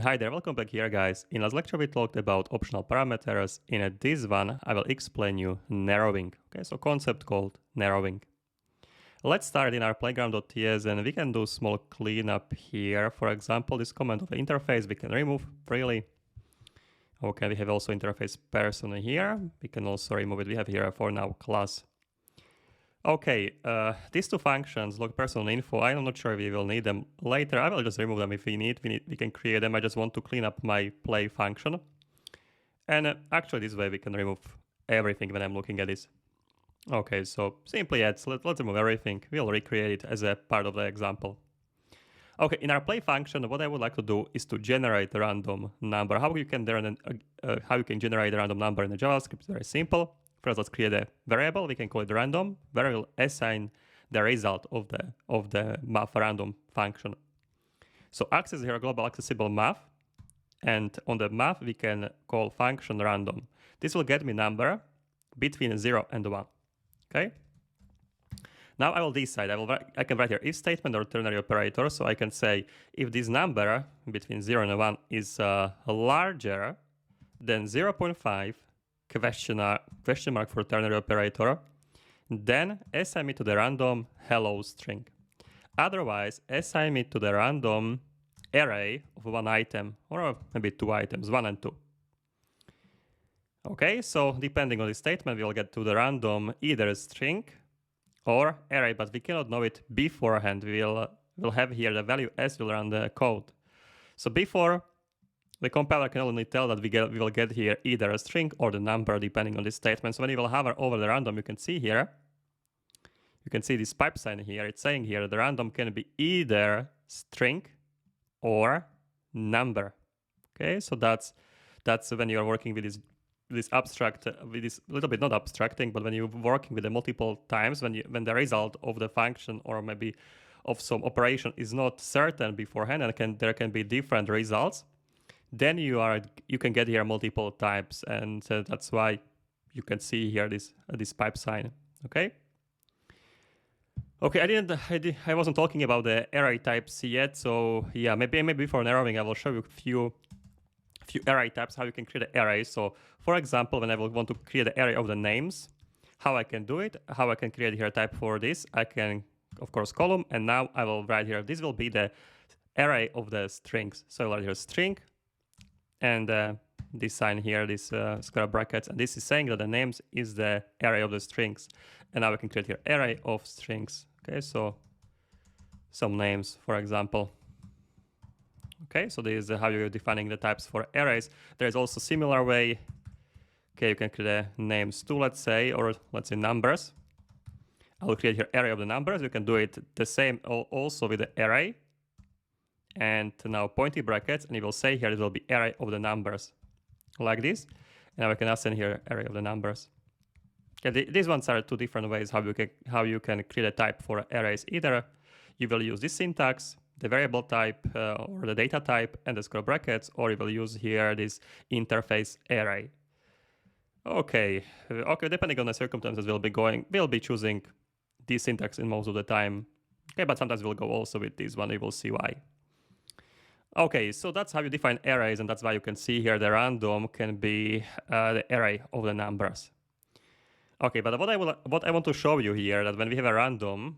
Hi there, welcome back here guys. In last lecture we talked about optional parameters. In this one I will explain you narrowing. Okay, so concept called narrowing. Let's start in our playground.ts and we can do small cleanup here. For example, this comment of interface we can remove freely. Okay, we have also interface person here. We can also remove it. We have here for now class. Okay, these two functions, log personal info, I'm not sure we will need them later. I will just remove them if we need. We can create them. I just want to clean up my play function. And actually this way we can remove everything when I'm looking at this. Okay, so simply let's remove everything. We'll recreate it as a part of the example. Okay, in our play function, what I would like to do is to generate a random number. How you can generate a random number in the JavaScript is very simple. First, let's create a variable. We can call it random, where we'll assign the result of the math random function. So access here global accessible math, and on the math we can call function random. This will get me number between 0 and 1. Okay. Now I will decide. I can write here if statement or ternary operator. So I can say if this number between 0 and 1 is larger than 0.5 question mark for ternary operator, then assign it to the random hello string. Otherwise, assign it to the random array of one item or maybe two items, 1 and 2. Okay, so depending on the statement, we'll get to the random either string or array, but we cannot know it beforehand. We'll have here the value as we'll run the code. So before, the compiler can only tell that we will get here either a string or the number depending on this statement. So when you will hover over the random, you can see this pipe sign here. It's saying here that the random can be either string or number. Okay, so that's when you are working with this abstract, with this little bit not abstracting, but when you're working with it multiple times, when the result of the function or maybe of some operation is not certain beforehand and there can be different results, then you can get here multiple types, and that's why you can see here this pipe sign. Okay. Okay, I wasn't talking about the array types yet, so yeah, maybe for narrowing I will show you a few array types, how you can create an array. So for example, when I will want to create an array of the names, how I can do it, how I can create here a type for this, I can of course column, and now I will write here, this will be the array of the strings. So I'll write here string, and this sign here, this square brackets, and this is saying that the names is the array of the strings. And now we can create here array of strings. Okay, so some names, for example. Okay, so this is how you're defining the types for arrays. There's also similar way. Okay, you can create a names too, let's say, or let's say numbers. I will create here array of the numbers. You can do it the same also with the array. And now pointy brackets, and it will say here it will be array of the numbers, like this. And now I can assign here array of the numbers. Okay, these ones are two different ways how you can create a type for arrays. Either you will use this syntax, the variable type or the data type and the square brackets, or you will use here this interface array. Okay, depending on the circumstances, we'll be choosing this syntax in most of the time. Okay, but sometimes we'll go also with this one. You will see why. Okay, so that's how you define arrays, and that's why you can see here the random can be the array of the numbers. Okay, but what I want to show you here, that when we have a random,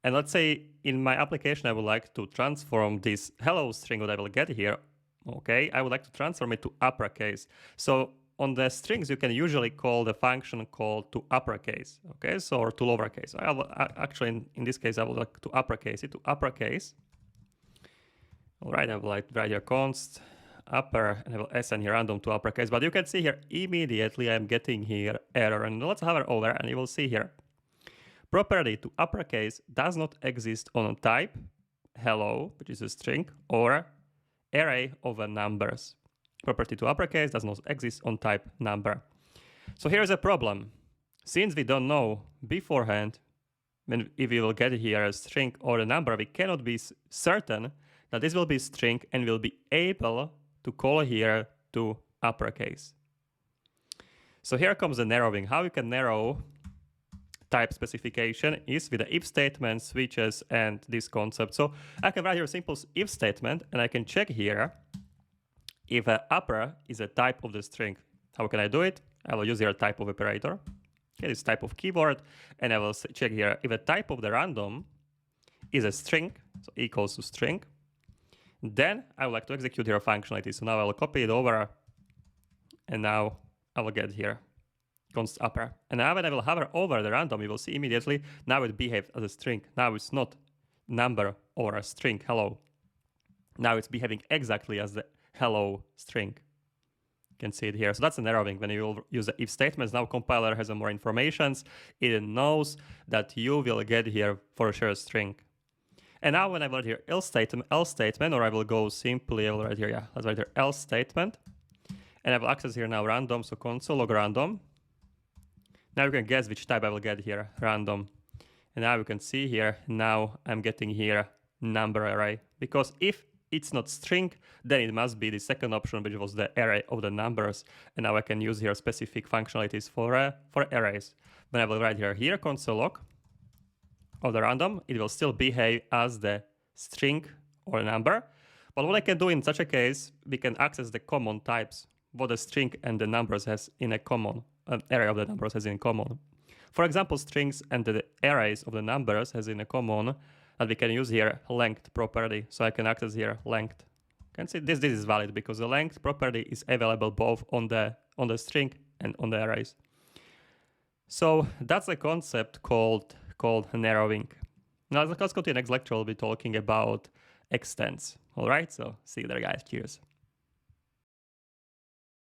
and let's say in my application I would like to transform this hello string that I will get here, okay, I would like to transform it to uppercase. So on the strings you can usually call the function called to uppercase, okay, so or to lowercase. Actually in this case I would like to uppercase it to uppercase. All right, I will write here const upper, and I will assign here random to uppercase. But you can see here immediately I'm getting here error, and let's hover over and you will see here property to uppercase does not exist on type hello, which is a string, or array of numbers. Property to uppercase does not exist on type number. So here's a problem. Since we don't know beforehand if we will get here a string or a number, we cannot be certain that this will be string and will be able to call here to uppercase. So here comes the narrowing. How you can narrow type specification is with the if statement, switches, and this concept. So I can write here a simple if statement, and I can check here if a upper is a type of the string. How can I do it? I will use here a type of operator. Okay, this type of keyword, and I will check here if a type of the random is a string, so equals to string, then I would like to execute here a functionality. So now I will copy it over, and now I will get here const upper. And now when I will hover over the random, you will see immediately now it behaves as a string. Now it's not number or a string hello. Now it's behaving exactly as the hello string. You can see it here. So that's an arrowing when you will use the if statements. Now compiler has more information. It knows that you will get here for sure a string. And now when I will write here else statement, or I will go simply, I will write here, yeah, let's write here else statement. And I will access here now random, so console log random. Now you can guess which type I will get here, random. And now you can see here, now I'm getting here number array. Because if it's not string, then it must be the second option, which was the array of the numbers. And now I can use here specific functionalities for arrays. When I will write here console log of the random, it will still behave as the string or number. But what I can do in such a case, we can access the common types, what the string and the numbers has in a common, array of the numbers has in common. For example, strings and the arrays of the numbers has in a common that we can use here length property. So I can access here length. You can see this is valid because the length property is available both on the string and on the arrays. So that's a concept called narrowing. Now let's go to the next lecture. We'll be talking about extents. All right, so see you there, guys. Cheers.